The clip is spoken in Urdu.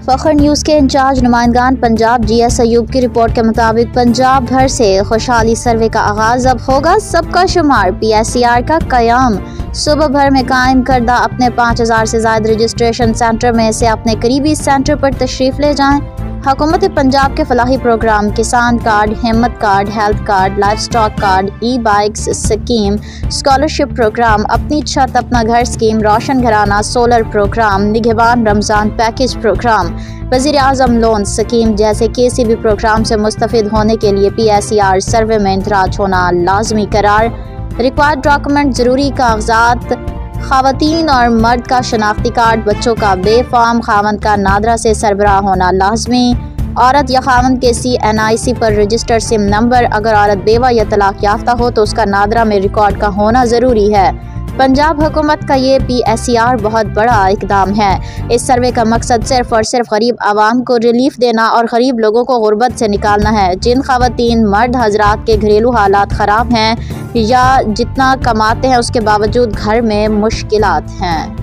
فخر نیوز کے انچارج نمائندگان پنجاب جی ایس ایوب کی رپورٹ کے مطابق پنجاب بھر سے خوشحالی سروے کا آغاز اب ہوگا۔ سب کا شمار پی ایس سی آر کا قیام۔ صوبہ بھر میں قائم کردہ اپنے 5000 سے زائد رجسٹریشن سینٹر میں سے اپنے قریبی سینٹر پر تشریف لے جائیں۔ حکومت پنجاب کے فلاحی پروگرام کسان کارڈ، ہمت card, health card, life stock card, e bikes scheme, scholarship program, اپنی چھت اپنا گھر اسکیم، روشن گھرانہ سولر پروگرام، نگہبان رمضان پیکیج پروگرام، وزیر اعظم لون اسکیم جیسے KCB پروگرام سے مستفید ہونے کے لیے PSER سروے میں اندراج ہونا لازمی قرار۔ ریکوائرڈ ڈاکومنٹ، ضروری کاغذات، خواتین اور مرد کا شناختی کارڈ، بچوں کا بے فارم، خاوند کا نادرا سے سربراہ ہونا لازمی۔ عورت یا خاوند کے CNIC پر رجسٹرڈ سم نمبر، اگر عورت بیوہ یا طلاق یافتہ ہو تو اس کا نادرا میں ریکارڈ کا ہونا ضروری ہے۔ پنجاب حکومت کا یہ PSER بہت بڑا اقدام ہے۔ اس سروے کا مقصد صرف اور صرف غریب عوام کو ریلیف دینا اور غریب لوگوں کو غربت سے نکالنا ہے۔ جن خواتین مرد حضرات کے گھریلو حالات خراب ہیں یا جتنا کماتے ہیں اس کے باوجود گھر میں مشکلات ہیں۔